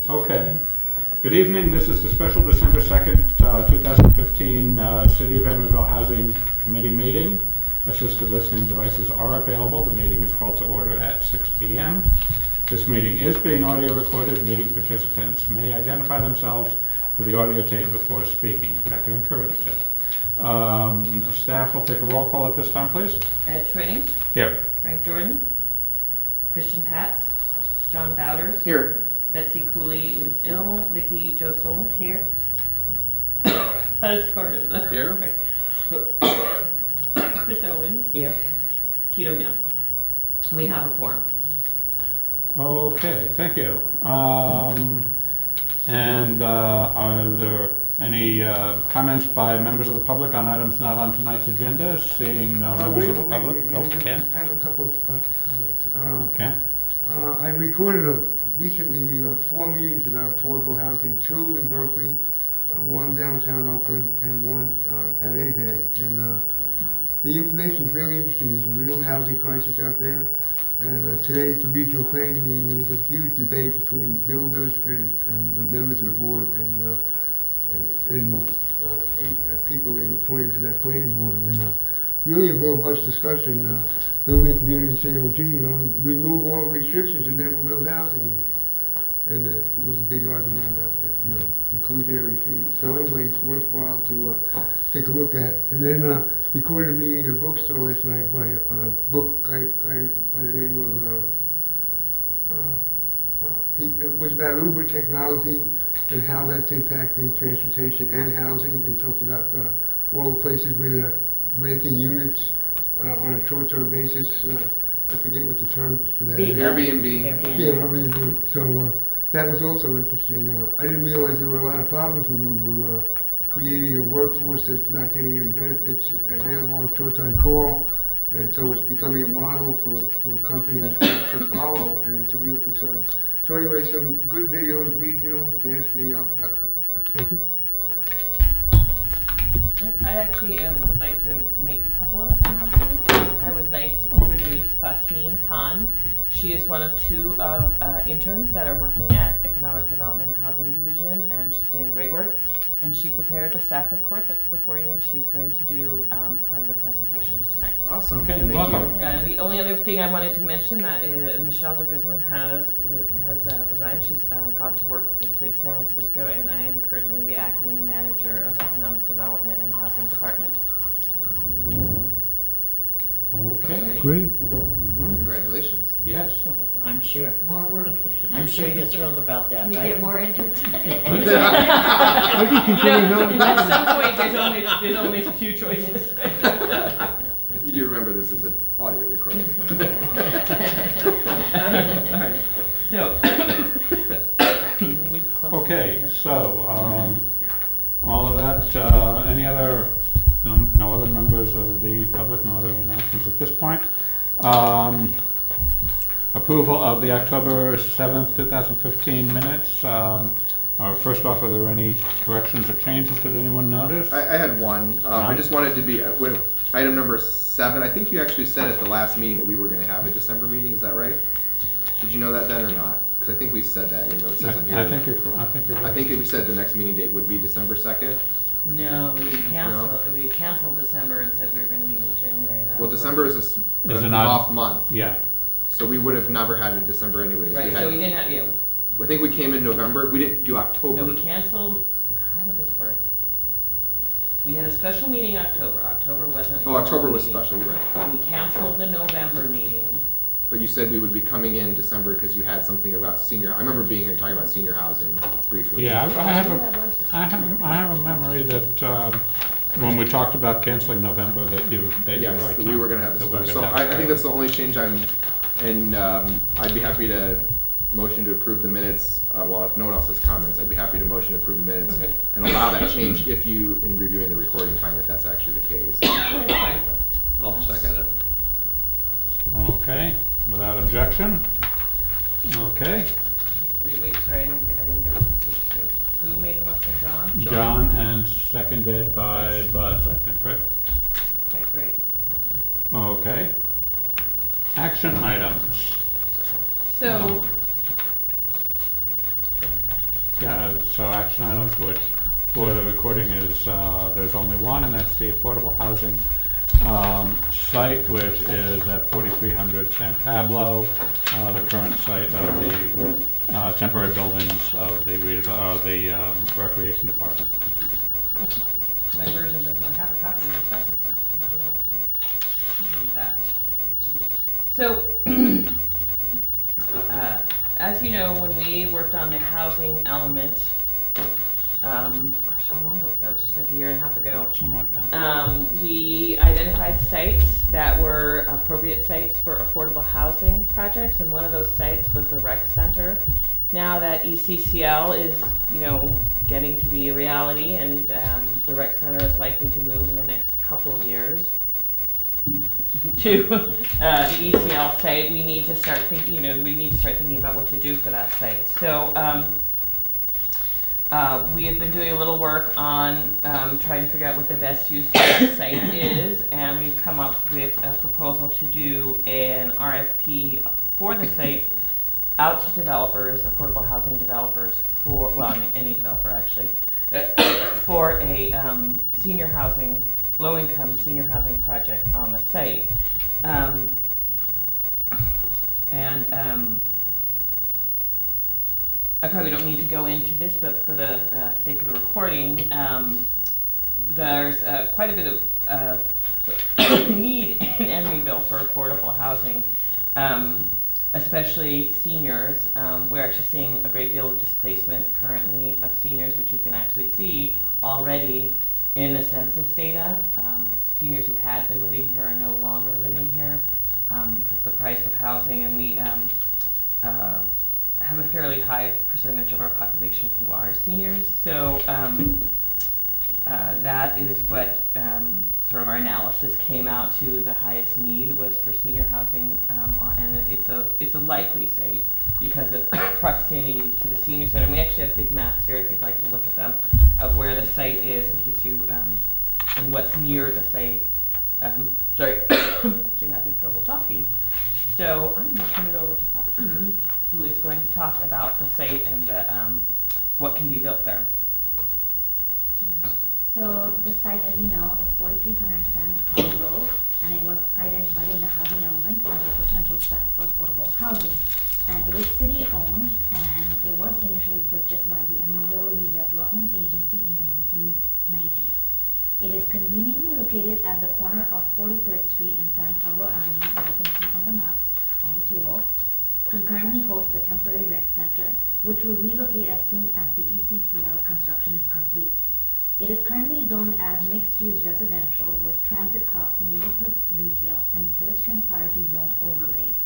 Okay. Good evening. This is the special December 2nd, 2015 City of Emeryville Housing Committee meeting. Assisted listening devices are available. The meeting is called to order at 6 p.m. This meeting is being audio recorded. Meeting participants may identify themselves with the audio tape before speaking. In fact, they're encouraged to. Staff will take a roll call at this time, please. Ed Twining. Here. Frank Jordan. Christian Patz. John Bowders. Here. Betsy Cooley is ill. Vicky Josol. Here. Buzz Cardoza. Here. Chris Owens. Here. Tito Young. We have a quorum. Okay, thank you. And are there any comments by members of the public on items not on tonight's agenda? Seeing no members of the public. I have a couple of comments. Okay. I recorded recently 4 meetings about affordable housing, 2 in Berkeley, 1 downtown Oakland, and 1 at ABAG. And the information is really interesting. There's a real housing crisis out there. And today at the regional planning meeting, there was a huge debate between builders and the members of the board and 8 people they were appointed to that planning board. And really a robust discussion. Building community saying, well, gee, remove all the restrictions and then we'll build housing. And there was a big argument about that, inclusionary fee. So anyway, it's worthwhile to take a look at. And then recorded a meeting in a bookstore last night by a book guy by the name of, it was about Uber technology and how that's impacting transportation and housing. They talked about all the places where they're renting units on a short-term basis. I forget what the term for that is. Airbnb. Yeah, Airbnb. So that was also interesting. I didn't realize there were a lot of problems with Uber creating a workforce that's not getting any benefits available on short-time call. And so it's becoming a model for companies to follow, and it's a real concern. So anyway, some good videos, regional-neof.com. Thank you. I actually would like to make a couple of announcements. I would like to introduce Fatin Khan. She is one of 2 of interns that are working at Economic Development Housing Division, and she's doing great work. And she prepared the staff report that's before you, and she's going to do part of the presentation tonight. Awesome. Okay, Thank welcome. you. And the only other thing I wanted to mention that is Michelle de Guzman has resigned. She's gone to work in San Francisco, and I am currently the acting manager of Economic Development and Housing Department. Okay. Great. Mm-hmm. Congratulations. Yes. I'm sure. More work. I'm sure you're thrilled about that, And you right? get more interns. I think you can At some point, there's only a few choices. You do remember this is an audio recording. All right. So. we've closed. Okay, so all of that, any other, no other members of the public, no other announcements at this point. Approval of the October 7th, 2015 minutes. First off, are there any corrections or changes that anyone noticed? I had one. I just wanted to be, with item number 7, I think you actually said at the last meeting that we were going to have a December meeting, is that right? Did you know that then or not? Because I think we said that, even though it says on here. I think you're right. I think we said the next meeting date would be December 2nd. No, we canceled December and said we were going to meet in January. Well, December is an off month. Yeah. So we would have never had a December anyways. Right, so we didn't have, I think we came in November. We didn't do October. No, we canceled, how did this work? We had a special meeting in October. October wasn't. Oh, October was meeting. special, you're right. We canceled the November meeting. But you said we would be coming in December because you had something about senior. I remember being here and talking about senior housing briefly. Yeah, I have a memory that when we talked about canceling November that you're Yes, right. that we were going to have this special. So I think that's the only change I'd be happy to motion to approve the minutes. Well, if no one else has comments, I'd be happy to motion to approve the minutes and allow that change if you, in reviewing the recording, find that that's actually the case. I'll second it. Okay, without objection. Okay. Wait, sorry, I didn't get it. Who made the motion, John? John, and seconded by Buzz, I think, right? Okay, great. Okay. Action items. So, Yeah, so action items, which for the recording is, there's only one, and that's the affordable housing site, which is at 4300 San Pablo, the current site of the temporary buildings of the Recreation Department. My version does not have a copy of the second part. I will have to do that. So, as you know, when we worked on the housing element, gosh, how long ago was that? It was just like a year and a half ago. Something like that. We identified sites that were appropriate sites for affordable housing projects, and one of those sites was the rec center. Now that ECCL is, getting to be a reality, and the rec center is likely to move in the next couple of years to the ECL site, we need to start thinking about what to do for that site. So we have been doing a little work on trying to figure out what the best use of that site is, and we've come up with a proposal to do an RFP for the site out to developers, affordable housing developers, any developer actually, for a low-income senior housing project on the site. I probably don't need to go into this, but for the sake of the recording, there's quite a bit of need in Emeryville for affordable housing, especially seniors. We're actually seeing a great deal of displacement currently of seniors, which you can actually see already in the census data. Seniors who had been living here are no longer living here because of the price of housing, and we have a fairly high percentage of our population who are seniors. So that is what sort of our analysis came out to. The highest need was for senior housing, and it's a likely site because of proximity to the senior center. And we actually have big maps here if you'd like to look at them of where the site is in case you and what's near the site. Sorry, actually having trouble talking. So I'm going to turn it over to Fatima, who is going to talk about the site and the, what can be built there. Yeah. So the site, as you know, is 4300 San Pablo, and it was identified in the housing element as a potential site for affordable housing. And it is city-owned, and it was initially purchased by the Emeryville Redevelopment Agency in the 1990s. It is conveniently located at the corner of 43rd Street and San Pablo Avenue, as you can see on the maps on the table, and currently hosts the temporary rec center, which will relocate as soon as the ECCL construction is complete. It is currently zoned as mixed-use residential with transit hub, neighborhood retail, and pedestrian priority zone overlays.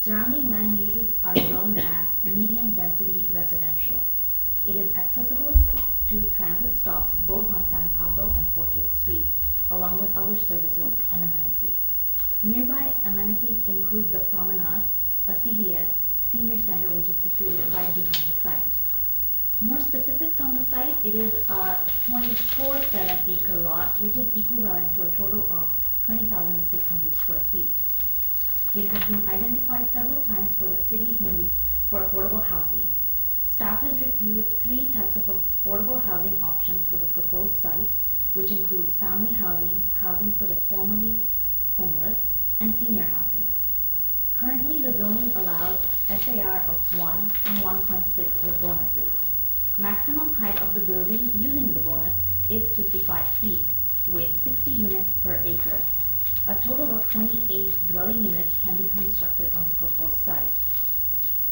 Surrounding land uses are zoned as medium-density residential. It is accessible to transit stops both on San Pablo and 40th Street, along with other services and amenities. Nearby amenities include the promenade, a CVS, senior center, which is situated right behind the site. More specifics on the site, it is a 24/7 acre lot, which is equivalent to a total of 20,600 square feet. It has been identified several times for the city's need for affordable housing. Staff has reviewed 3 types of affordable housing options for the proposed site, which includes family housing, housing for the formerly homeless, and senior housing. Currently, the zoning allows FAR of 1 and 1.6 with bonuses. Maximum height of the building using the bonus is 55 feet, with 60 units per acre. A total of 28 dwelling units can be constructed on the proposed site.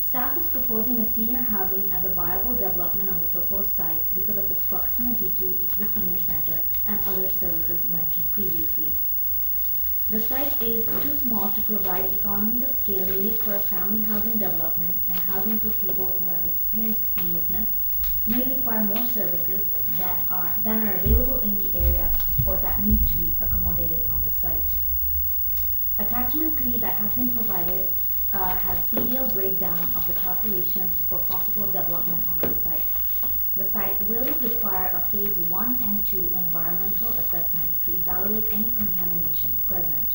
Staff is proposing a senior housing as a viable development on the proposed site because of its proximity to the senior center and other services mentioned previously. The site is too small to provide economies of scale needed for a family housing development, and housing for people who have experienced homelessness may require more services than are available in the area or that need to be accommodated on the site. Attachment 3 that has been provided has detailed breakdown of the calculations for possible development on the site. The site will require a phase 1 and 2 environmental assessment to evaluate any contamination present.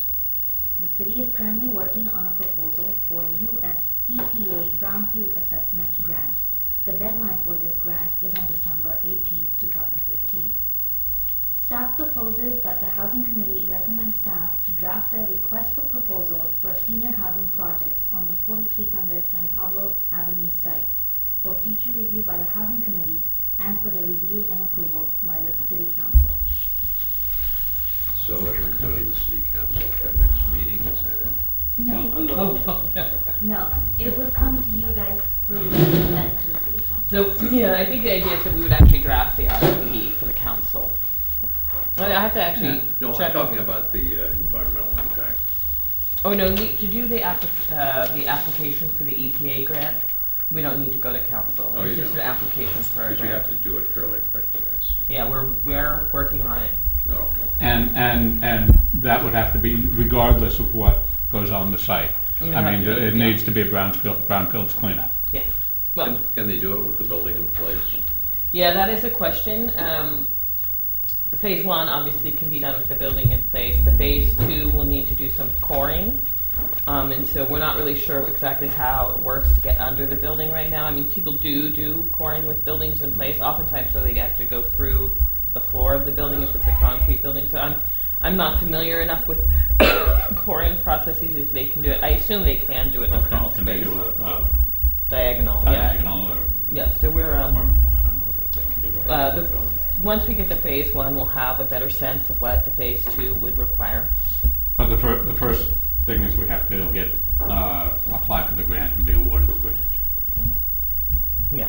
The city is currently working on a proposal for US EPA Brownfield Assessment Grant. The deadline for this grant is on December 18, 2015. Staff proposes that the Housing Committee recommends staff to draft a request for proposal for a senior housing project on the 4300 San Pablo Avenue site for future review by the Housing Committee and for the review and approval by the City Council. So it would go to the city council for the next meeting, is that it? No, Oh, no. no, it would come to you guys for you to present to the City Council. So, yeah, I think the idea is that we would actually draft the RFP for the council. I have to actually No, I'm check. talking about the environmental impact. Oh, no, to do the application for the EPA grant, we don't need to go to council. Oh, It's you just don't. an application for a Because you grant. have to do it fairly quickly, I see. Yeah, we're working on it. Oh, okay. And that would have to be regardless of what goes on the site. You I have mean, to- it yeah. needs to be a brownfields cleanup. Yes. Well, Can they do it with the building in place? yeah, that is a question. Phase 1 obviously can be done with the building in place. The phase 2 will need to do some coring. And so we're not really sure exactly how it works to get under the building right now. I mean, people do coring with buildings in place, oftentimes so they actually go through the floor of the building if it's a concrete building. So I'm not familiar enough with coring processes if they can do it. I assume they can do it in a crawl Can they space. do a Diagonal, diagonal or, yeah. So we're or, I don't know what they can do right now. once we get to phase 1, we'll have a better sense of what the phase 2 would require. But the first thing is we have to get, apply for the grant and be awarded the grant. Yeah.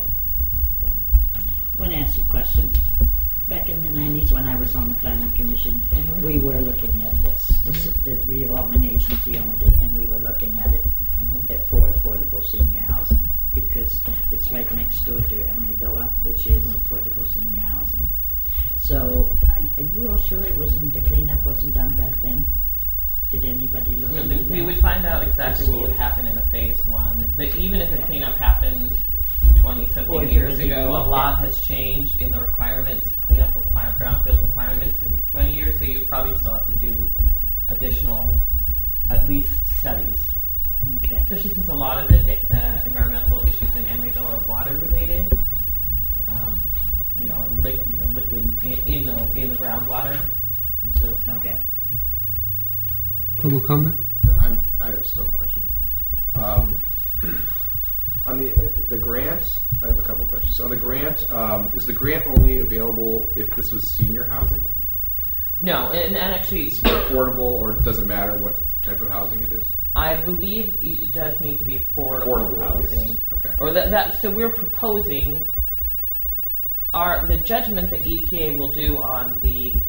I want to ask you a question. Back in the 90s, when I was on the planning commission, Mhm. we were looking at this. The redevelopment agency owned it, and we were looking at it for affordable senior housing because it's right next door to Emeryville, which is affordable senior housing. So, are you all sure it wasn't, the cleanup wasn't done back then? Did anybody look into that? We would find out exactly To what see would if- happen in a phase 1, but even if a Okay. cleanup happened 20 Or something if it years was even ago, a looked lot at. has changed in the requirements, cleanup brownfield requirements in 20 years, so you probably still have to do additional, at least studies. Okay. Especially since a lot of the environmental issues in Emeryville are water related, liquid in the groundwater. So. Okay. Public comment? I have still questions. On the grant, I have a couple questions. On the grant, is the grant only available if this was senior housing? No, and actually, It's affordable, or doesn't matter what type of housing it is? I believe it does need to be affordable At least. housing. Okay. Or so we're proposing, the judgment that EPA will do on the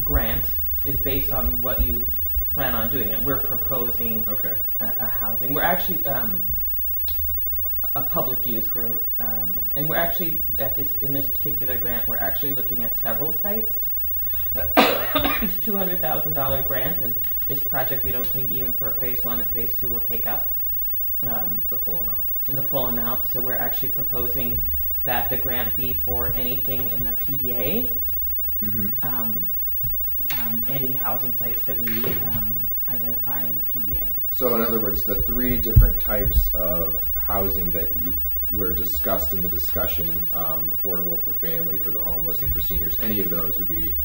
grant is based on what you plan on doing, and we're proposing Okay. a housing. We're actually a public use. And we're actually in this particular grant, we're actually looking at several sites. It's a $200,000 grant, and this project we don't think even for a phase 1 or phase 2 will take up The full amount. the full amount. So we're actually proposing that the grant be for anything in the PDA. Mm-hmm. Any housing sites that we identify in the PDA. So in other words, the 3 different types of housing that you were discussed in the discussion, affordable for family, for the homeless, and for seniors, any of those would be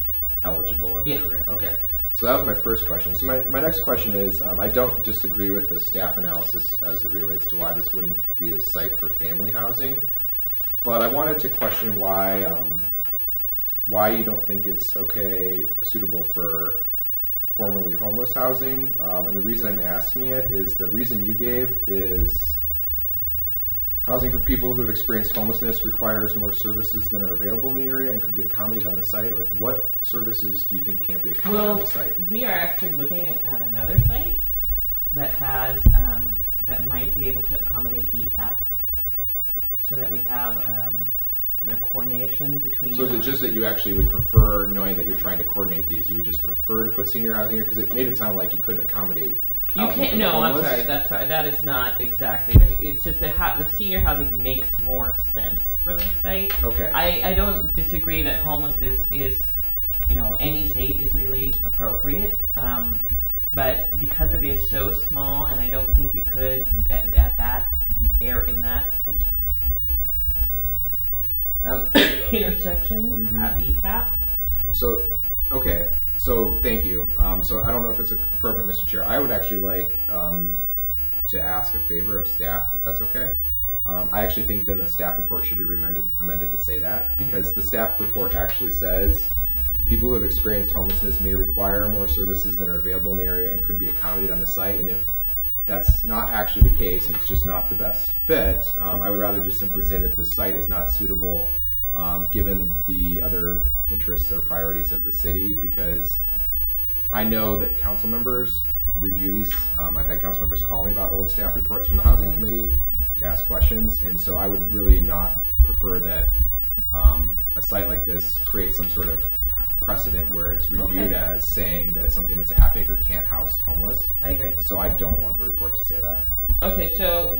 eligible in the Yeah. grant? Okay. So that was my first question. So my next question is, I don't disagree with the staff analysis as it relates to why this wouldn't be a site for family housing, but I wanted to question why you don't think it's suitable for formerly homeless housing. And the reason I'm asking it is the reason you gave is housing for people who have experienced homelessness requires more services than are available in the area and could be accommodated on the site. Like, what services do you think can't be accommodated on the site? We are actually looking at another site that has, that might be able to accommodate ECAP, so that we have a coordination between. So is it just that you actually would prefer, knowing that you're trying to coordinate these, you would just prefer to put senior housing here? Because it made it sound like you couldn't accommodate You housing for can't, the no, I'm homeless. sorry, that is not exactly right. It's just the senior housing makes more sense for this site. Okay. I don't disagree that homeless is any site is really appropriate. But because it is so small, and I don't think we could at that intersection Mhm. at ECAP. So, okay, so thank you. So I don't know if it's appropriate, Mr. Chair. I would actually like to ask a favor of staff, if that's okay. I actually think that the staff report should be amended to say that, because the staff report actually says people who have experienced homelessness may require more services than are available in the area and could be accommodated on the site. And if that's not actually the case and it's just not the best fit, I would rather just simply say that this site is not suitable given the other interests or priorities of the city, because I know that council members review these. I've had council members call me about old staff reports from the housing committee to ask questions, and so I would really not prefer that a site like this creates some sort of precedent where it's reviewed as saying that something that's a half acre can't house homeless. I agree. So I don't want the report to say that. Okay, so,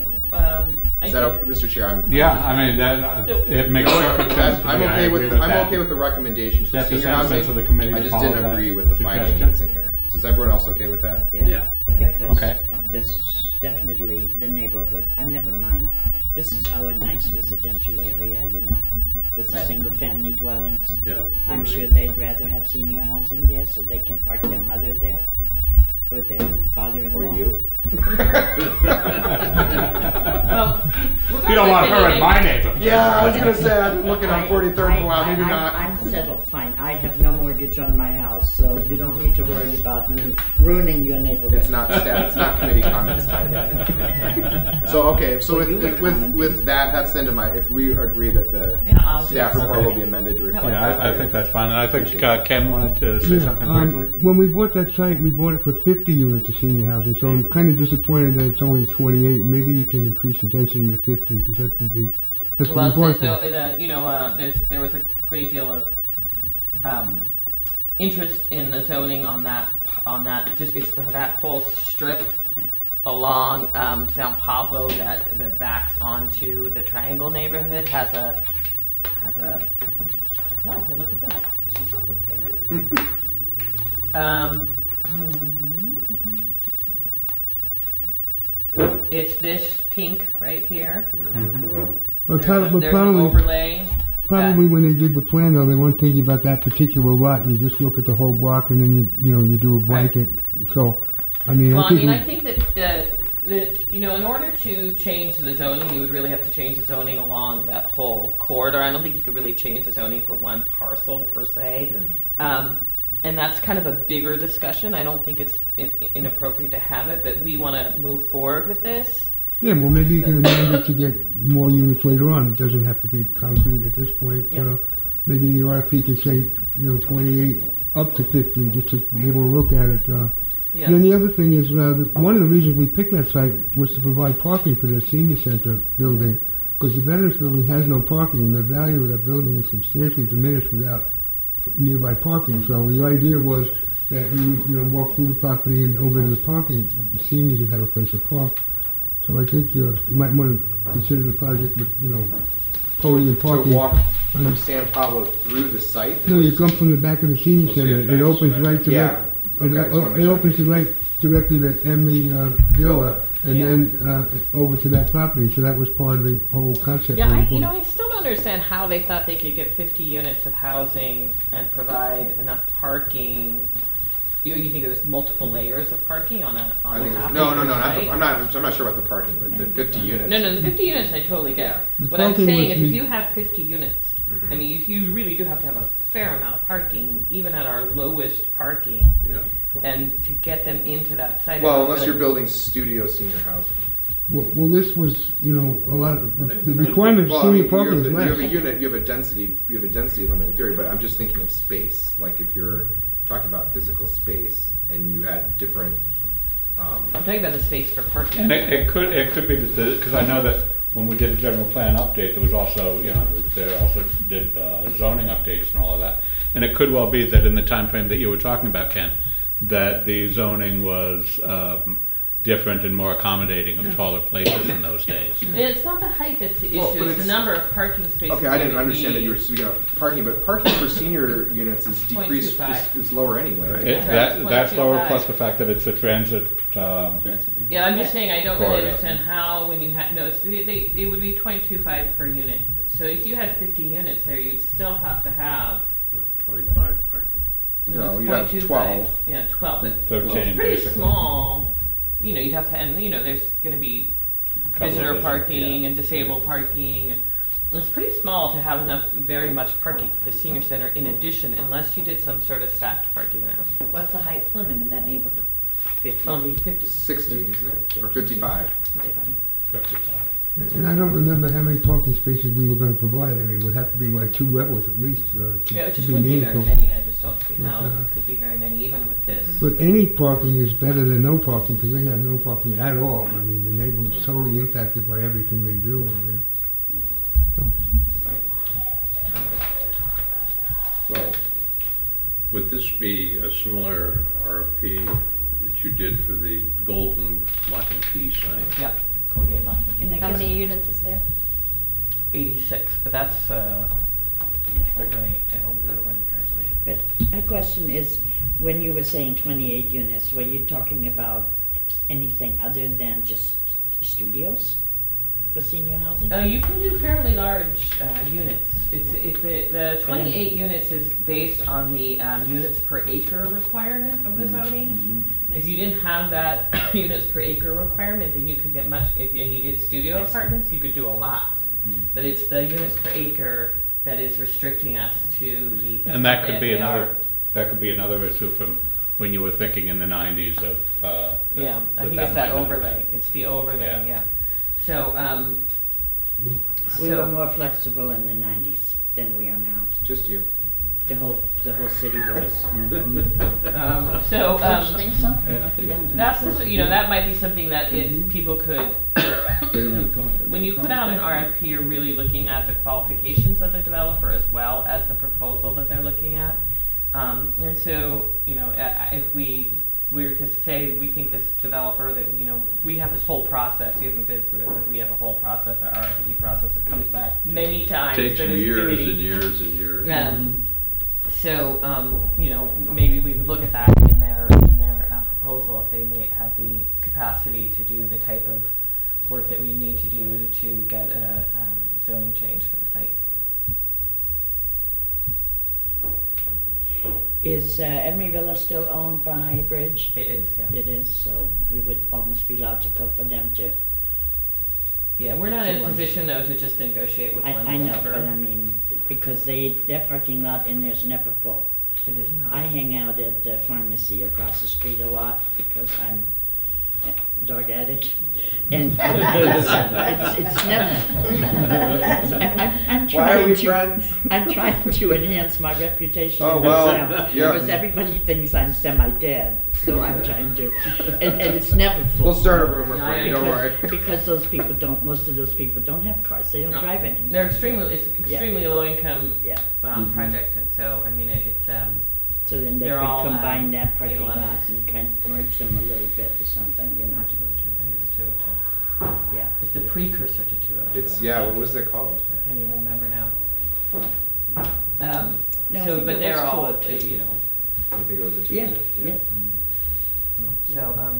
Is that okay, Mr. Chair? Yeah, I mean, that, it makes perfect sense to me. I'm I okay agree with, that. I'm okay with the recommendations for That's the senior sense housing. of the committee I to just follow didn't that agree with the finding suggestion. that's in here. Is everyone else okay with that? Yeah. Because Okay. this is definitely the neighborhood. I never mind. This is our nice residential area, you know, with the Right. single family dwellings. Yeah. I'm sure they'd rather have senior housing there so they can park their mother there or their father-in-law. Or you? well, You don't want her in my neighborhood. Yeah, I was gonna say, I've been looking on 43rd for a while, maybe not. I'm settled, fine. I have no mortgage on my house, so you don't need to worry about me ruining your neighborhood. It's not staff, it's not committee comments time yet. So, okay, so Well, you were commenting. with that, that's the end of my, if we agree that the Yeah, I'll staff just- report will be amended to reflect Yeah, that. I think that's fine, and I think Appreciate it. Ken wanted to say something briefly. When we bought that site, we bought it for 50 units of senior housing, so I'm kind of disappointed that it's only 28. Maybe you can increase the density to 50, because that would be, that's what we well, bought so, for. you know, there was a great deal of, interest in the zoning on that, that whole strip along, San Pablo that backs onto the Triangle neighborhood has a, oh, hey, look at this, she's so prepared. It's this pink right here. But There's an probably, overlay. probably when they did the plan though, they weren't thinking about that particular lot. You just look at the whole block and then you do a blanket. So, I mean, Well, I think. I think that you know, in order to change the zoning, you would really have to change the zoning along that whole corridor. I don't think you could really change the zoning for one parcel per se. And that's kind of a bigger discussion. I don't think it's inappropriate to have it, but we want to move forward with this. Yeah, well, maybe you can amend it to get more units later on. It doesn't have to be concrete at this point. Yeah. Maybe the RFP can say, 28 up to 50, just to be able to look at it. Yes. And then the other thing is, one of the reasons we picked that site was to provide parking for the senior center building, because the Veterans Building has no parking, and the value of that building is substantially diminished without nearby parking. So the idea was that we would, walk through the property and over to the parking. The seniors would have a place to park. So I think you might want to consider the project with, podium To parking. walk from San Pablo through the site? No, you come from the back of the senior center. It opens right to Yeah. Okay, I just wanna make it sure. opens directly to Emeryville, and Yeah. then over to that property. So that was part of the whole concept. Yeah, when we bought I still don't understand how they thought they could get 50 units of housing and provide enough parking. You think there was multiple layers of parking on a I think half no, acre not site? the, I'm not sure about the parking, but the 50 units. No, the 50 units I totally get. The What I'm parking saying was is if the- you have 50 units, Mhm. I mean, you really do have to have a fair amount of parking, even at our lowest parking, Yeah. and to get them into that site. Well, unless you're building studio senior housing. Well, this was, a lot of the requirement of Well, I senior mean, parking is you have a less. unit, you have a density limit in theory, but I'm just thinking of space. Like if you're talking about physical space and you had different, I'm talking about the space for parking. And it could be that because I know that when we did the general plan update, there was also, they also did zoning updates and all of that. And it could well be that in the time frame that you were talking about, Ken, that the zoning was different and more accommodating of taller places in those days. It's not the height that's the Well, issue, but it's the it's- number of parking spaces. Okay, I didn't would understand that need. you were speaking of parking, but parking for senior units is decreased, 0.25. is lower anyway. That's lower, 0.25. plus the fact that it's a transit, Yeah, I'm just saying, I don't really Corridor. understand how, when you had, no, it would be 0.25 per unit. So if you had 50 units there, you'd still have to have, 25 parking. No, it's you'd have 0.25. 12. Yeah, 12, but 13 it's pretty basically. small. You know, you'd have to, and you know, there's gonna be Couple of visitor visitor, parking yeah. and disabled parking. And it's pretty small to have enough, very much parking for the senior center in addition, unless you did some sort of stacked parking there. What's the height limit in that neighborhood? 50 feet. 50. 60, isn't it? Or 55? 55. And I don't remember how many parking spaces we were gonna provide. I mean, it would have to be like 2 levels at least, Yeah, it to just be wouldn't be very meaningful. many, I just don't see how Yeah. it could be very many, even with this. But any parking is better than no parking, because they have no parking at all. I mean, the neighborhood's totally impacted by everything they do over there. So, Well, would this be a similar RFP that you did for the Golden Lock and Key site? Yeah, Colgate Lock. And I How guess many units is there? 86, but that's, over an acre, I believe. But my question is, when you were saying 28 units, were you talking about anything other than just studios for senior housing? You can do fairly large units. The 28 units is based on the units per acre requirement of the zoning. If you didn't have that units per acre requirement, then you could get much, and you did studio apartments, you could do a lot. But it's the units per acre that is restricting us to the. And that could be FAR. another issue from when you were thinking in the 90s of, Yeah, I that think it's that might not- overlay. It's the overlay, Yeah. yeah. So, We were so, more flexible in the 90s than we are now. Just you. The whole city was. so, Think so? that's, just, you know, that might be something that people could, when you put out an RFP, you're really looking at the qualifications of the developer as well as the proposal that they're looking at. And so, you know, if we were to say we think this developer that, you know, we have this whole process, you haven't been through it, but we have a whole process, our RFP process that comes back many times. Takes to this years committee. and years and years. So, you know, maybe we would look at that in their proposal if they may have the capacity to do the type of work that we need to do to get a zoning change for the site. Is Emeryville still owned by Bridge? It is, yeah. It is, so it would almost be logical for them to. Yeah, we're not in a one. position though to just negotiate with one I know, developer. but I mean, because their parking lot in there's never full. It is not. I hang out at the pharmacy across the street a lot because I'm a dog addict, and it's never. I'm Why are we trying to. friends? I'm trying to enhance my reputation. Oh, in well, town, yeah. Because everybody thinks I'm semi-dead, so I'm trying to, and it's never full. We'll start a rumor Yeah, for you, don't worry. Because those people don't, most of those people don't have cars, they don't No. drive anymore. They're it's extremely low income Yeah, project, and so I mean it's so then they They're could all, combine that parking 811s. lot and kind of merge them a little bit or something, you know, 202. I think it's a 202. yeah. It's the precursor to 202. It's, yeah, what was it called? I can't even remember now. No, I So, think but it they're was all, 202. you know, I think it was a two. Yeah, yeah, so,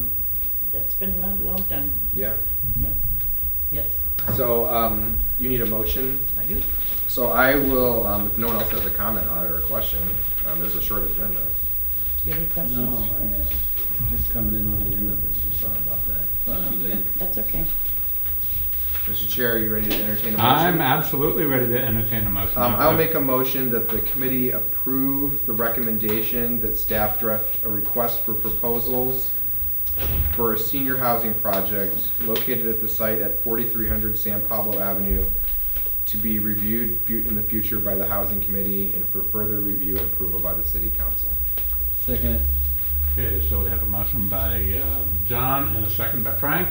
that's been around a long time, Yeah. yeah. yes. So, you need a motion. I do. So I will, if no one else has a comment on it or a question, there's a short agenda. You have any No, questions? I'm just coming in on the end of it, so sorry about that. Thought I'd be late. That's okay. Mr. Chair, are you ready to entertain a motion? I'm absolutely ready to entertain a motion. I'll make a motion that the committee approve the recommendation that staff draft a request for proposals for a senior housing project located at the site at 4300 San Pablo Avenue to be reviewed in the future by the Housing Committee and for further review and approval by the City Council. Second. Okay, so we have a motion by John and a second by Frank.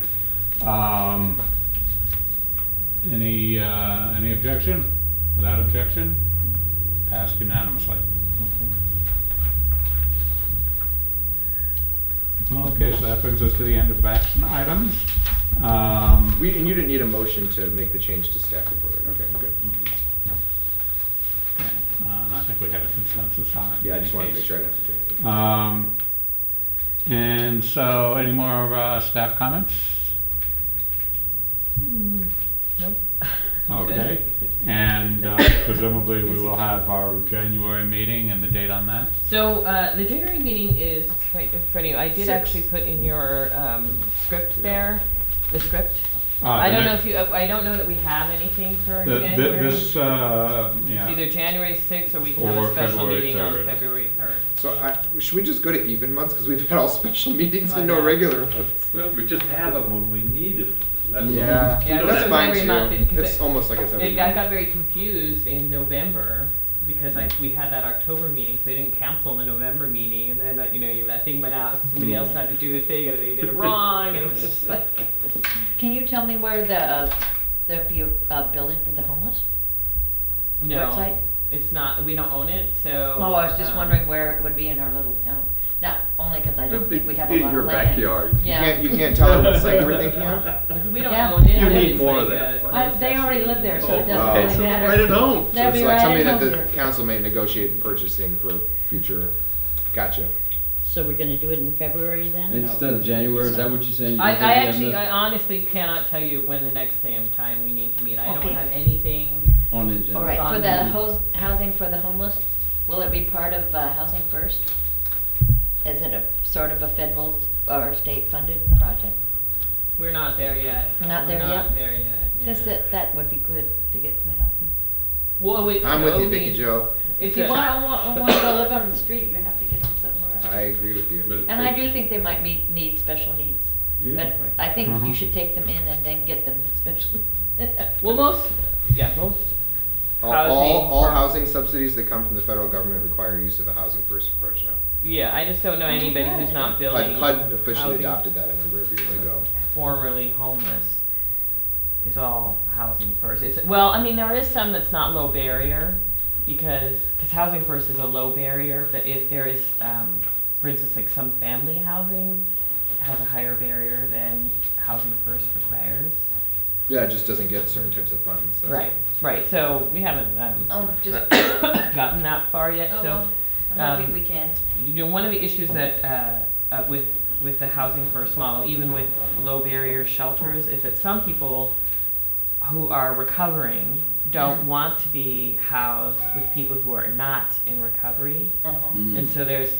Any objection? Without objection? Passed unanimously. Okay, so that brings us to the end of action items. And you didn't need a motion to make the change to staff report, right? Okay, good. And I think we have a consensus on it. Yeah, I in just any wanted to make case. sure I didn't have to do anything. And so, any more staff comments? Nope. Okay, and presumably we will have our January meeting and the date on that? So, the January meeting is right in front of you. I did 6. actually put in your script there, the script. The I don't know next- if you, I don't know that we have anything for The- January. This, It's yeah, either January 6th or we can have Or a special February meeting on 3rd. February 3rd. So should we just go to even months, because we've had all special meetings I and no know. regular ones? Well, we just have them when we need them. That's all. Yeah, Yeah, that's it's fine every too. month, because It's almost like it's every I month. got very confused in November because we had that October meeting, so they didn't cancel the November meeting, and then that thing went out, somebody else had to do the thing, and they did it wrong, and it was just like. Can you tell me where there'll be a building for the homeless? No, Website? it's not. We don't own it, so. Oh, I was just wondering where it would be in our little town. Not only because I don't think we have a In lot your of land. backyard. Yeah. You can't tell them what site you were thinking of? We don't Yeah. own it. You and need it's more like of that. They already live there, so Oh, it doesn't okay. really So matter. right at home. So They'll it's be like right something at that home the here. council may negotiate purchasing for future. Gotcha. So we're gonna do it in February then? Instead of January, is that what you're saying? You I don't think we have actually, enough I honestly cannot tell you when the next damn time we need to meet. I don't Okay. have anything. On the agenda. All right, for On the the- housing for the homeless, will it be part of Housing First? Is it a sort of a federal or state-funded project? We're not there yet. Not there We're yet? not there yet. Yeah. Just that would be good to get some housing. Well, wait, I'm no, with you, we- Vicky Joe. If you want to go live on the street, you have to get them somewhere else. I agree with you. But it And I takes- do think they might need special needs. Yeah. But I think you Mhm. should take them in and then get them the special. Well, most All housing. housing subsidies that come from the federal government require use of a housing first approach now. Yeah, I just don't know anybody who's not building. HUD officially housing adopted that a number of years ago. Formerly homeless is all housing first. Well, I mean, there is some that's not low barrier because housing first is a low barrier, but if there is, for instance, like some family housing has a higher barrier than housing first requires. Yeah, it just doesn't get certain types of funds. that's Right, all. right. So we haven't Oh, just, gotten that far yet. oh, So. well, I'm hoping um, we can. You know, one of the issues that with the housing first model, even with low barrier shelters, is that some people who are recovering don't want to be housed with people who are not in recovery, Uh-huh. and so there's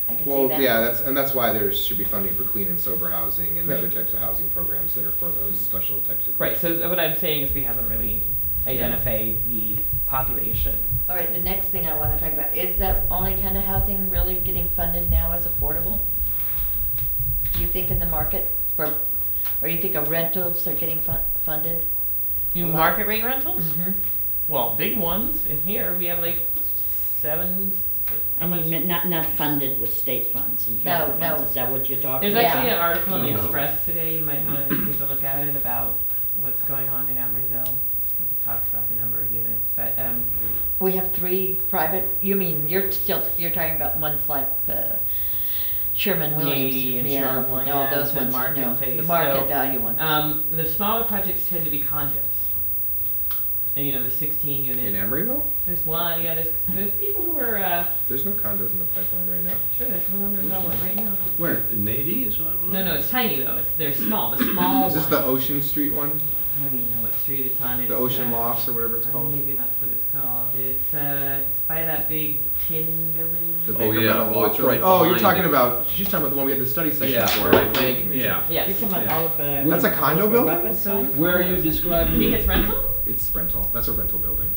I can see Well, that. yeah, that's why there should be funding for clean and sober housing and Right. other types of housing programs that are for those special types of. right. So what I'm saying is we haven't really identified the population. All right, the next thing I want to talk about, is the only kind of housing really getting funded now as affordable? Do you think in the market, or you think of rentals are getting funded? You A lot. market rate rentals? Mm-hmm. Well, big ones in here we have like 7. I mean, not funded with state funds and No, federal funds, no. is that what you're talking There's about? actually an article in the No. Express today, you might want to take a look at it, about what's going on in Emeryville. It talks about the number of units, but, We have 3 private, you mean, you're talking about ones like the Sherman Williams? Nady and Yeah, Sherman no, Williams those and ones, no, Marketplace. the market So, value ones. the smaller projects tend to be condos. And the 16 unit. In Emeryville? There's one, yeah, there's people who are, There's no condos in the pipeline right now. sure, there's one in development right now. Where, in Nady, is that one? No, it's tiny though, they're small, the small Is this one. the Ocean Street one? I don't even know what street it's on. The It's, Ocean Lofts or whatever it's called? Maybe that's what it's called. It's by that big tin building. The Oh, Baker yeah. Metal Oh, it's Loft? right Oh, you're behind talking it. about, she's talking about the one we had the study session Yeah, for, right. planning commission. Yeah. Yes. You're talking about Oliver. That's a condo Oliver building? Roberts site? Where are you You think describing? it's rental? It's rental, that's a rental building.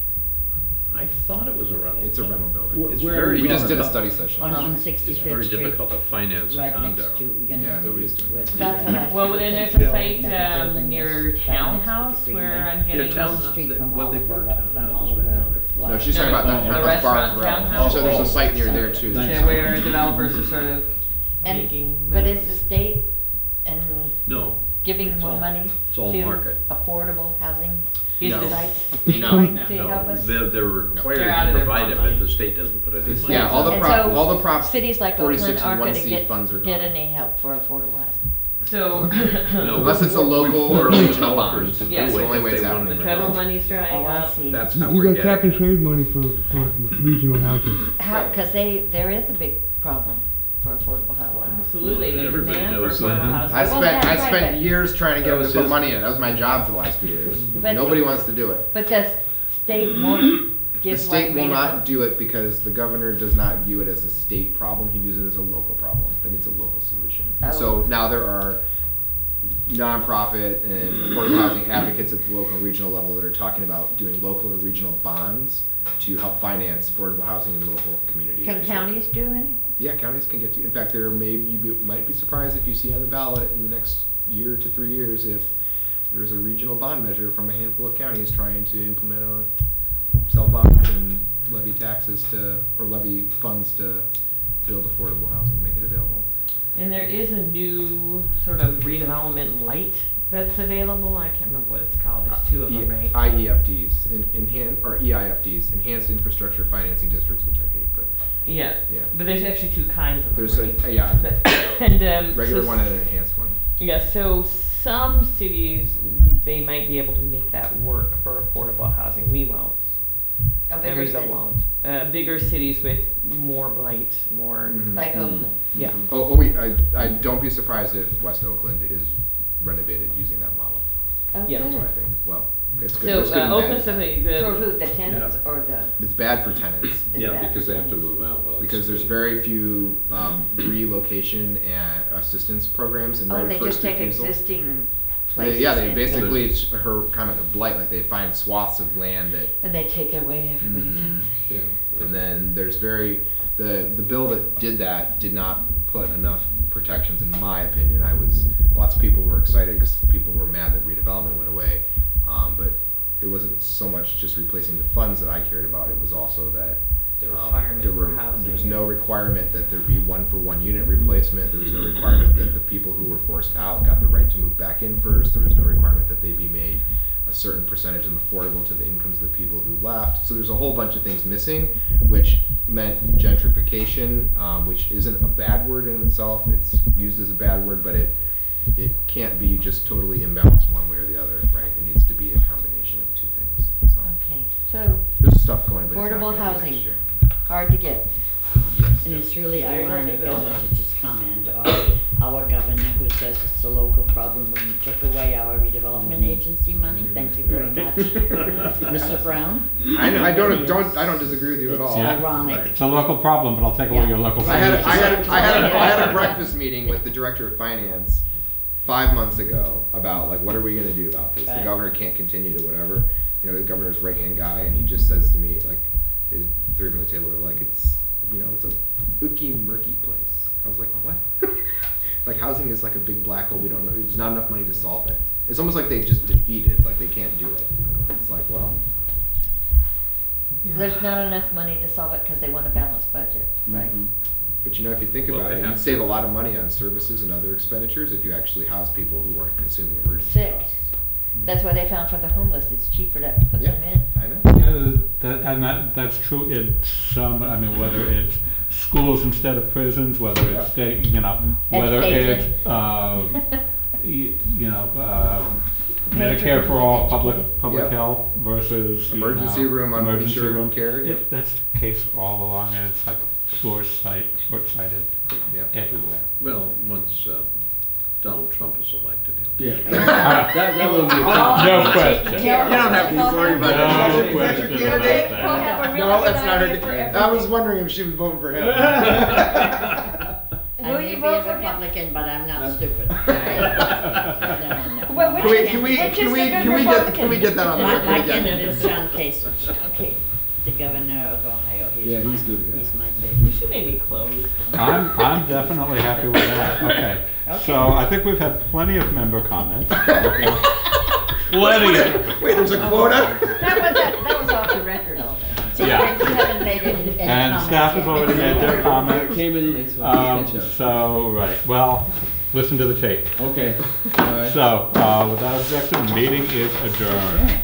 I thought it was a rental. It's a rental building. It's Where- very We just did a difficult. study session. On It's 65th very Street. difficult to finance a Right condo. next to, you're Yeah, gonna do nobody's it doing with. it. That's what I- Well, then there's Building, a site that building near that's right next to Townhouse the where Greenway. I'm getting. town- Across the street from Well, they Oliver, were from townhouses, but now Oliver. they're No, she's No, talking about no, that the Bar and restaurant Grill. townhouse. So there's a site near there too. Yeah, where developers are sort of making. And, but moves. is the state and No, giving It's more all- money it's all to market. affordable housing Is No. the Sites No. to help us? They're required They're out to of their provide it, money. but the state doesn't put any money. Yeah, all the And prop, so all the prop. Cities like 46 Oakland aren't and gonna 1C funds are get gone. any help for affordable housing. So, No, Unless it's a we local force or regional developers bond. to do Yeah. it It's the only if way they it's want happening the to right federal now. money's drying Oh, I up. see. That's how You we're got cap and getting. trade money for regional housing. How, cause there is a big problem for affordable housing. Absolutely, there's Everybody demand knows for that. affordable housing. I Well, spent that's right, but- years trying to get That them was to put his- money in. That was my job for the last few years. But- Nobody wants to do it. But the state won't The give state like will not redevelopment. do it because the governor does not view it as a state problem. He views it as a local problem that needs a local solution. Oh. So now there are nonprofit and affordable housing advocates at the local and regional level that are talking about doing local or regional bonds to help finance affordable housing in local community Can areas. counties do anything? Yeah, counties can get to. In fact, there might be surprised if you see on the ballot in the next year to 3 years if there's a regional bond measure from a handful of counties trying to implement sell bonds and levy taxes or levy funds to build affordable housing, make it available. And there is a new sort of redevelopment light that's available. I can't remember what it's called. There's two of them, right? IEFDs, or EIFDs, Enhanced Infrastructure Financing Districts, which I hate, but Yeah. Yeah. But there's actually two kinds of them. there's right? and regular so one and an enhanced one. Yeah, so some cities, they might be able to make that work for affordable housing. We won't. A bigger Emeryville city, won't. Bigger cities with more blight, more, Mhm. like Oakland. yeah. I don't be surprised if West Oakland is renovated using that model. Oh, Yeah. That's what I good. think. Well, it's good. So It's good and bad. Oakland's definitely For the, who, the tenants Yeah. or the? It's bad for tenants. is Yeah, that- because they have to move out. Well, Because there's very few relocation and assistance programs and right Oh, of they first just take refusal. existing places. Yeah, they and- basically, it's her comment of blight, like they find swaths of land that, And they take away everybody's. Mhm. Yeah. and then there's the bill that did that did not put enough protections, in my opinion. Lots of people were excited because people were mad that redevelopment went away, but it wasn't so much just replacing the funds that I cared about, it was also that the requirement for housing. There's no requirement that there be 1-for-1 unit replacement. There was no requirement that the people who were forced out got the right to move back in first. There was no requirement that they be made a certain percentage and affordable to the incomes of the people who left. So there's a whole bunch of things missing, which meant gentrification, which isn't a bad word in itself. It's used as a bad word, but it can't be just totally imbalanced one way or the other, right? It needs to be a combination of two things. So Okay, so there's stuff going, but it's not affordable gonna be housing. next year. hard to get. Yes. And it's really Very hard to ironic, I build. want to just comment on our governor who says it's a local problem when you took away our redevelopment agency money. Thank you very much. Mr. Brown? I don't disagree with you at all. It's ironic. It's a local problem, but I'll take away your local. I had solution. I had a breakfast meeting with the director of finance 5 months ago about like what are we gonna do about this? The Right. governor can't continue to whatever. You know, the governor's right hand guy, and he just says to me like, the three of them at the table, they're like, it's it's a ooky murky place. I was like, what? Like housing is like a big black hole. We don't know. There's not enough money to solve it. It's almost like they just defeated. Like they can't do it. It's like, well, There's not enough money to solve it because they want a balanced budget, right? but if you think Well, about they it, have you'd save to. a lot of money on services and other expenditures if you actually house people who weren't consuming emergency Sick. costs. That's why they found for the homeless, it's cheaper to put Yeah, them in. I know. That's true in some, I mean, whether it's schools instead of prisons, whether it's state, whether it's, Medicare for all, public Yep. health versus, Emergency room, emergency uninsured room care, yep. That's the case all along, and it's like short-sighted Yep. everywhere. Well, once Donald Trump is elected, he'll. Yeah. That will be. No question. You don't have to be worried about No it. question about that. No, that's not her. I was wondering if she was voting for him. I Will may you be vote a for him? Republican, but I'm not stupid. No. Well, which- Can we can we Which is can we the good can we get that on the My record candidate again? is John Kasich, Okay. the governor of Ohio. Yeah, he's good guy. He's my You favorite. should maybe close. I'm definitely happy with that, okay. So I think we've had plenty of member comments. Plenty of. Wait, there's a quota? That was off the record all that. So Yeah. you haven't made any And comments staff has yet. already made their comments. Came in late, so I can catch up. So, right, well, listen to the tape. Okay. All right. So, without objection, meeting is adjourned.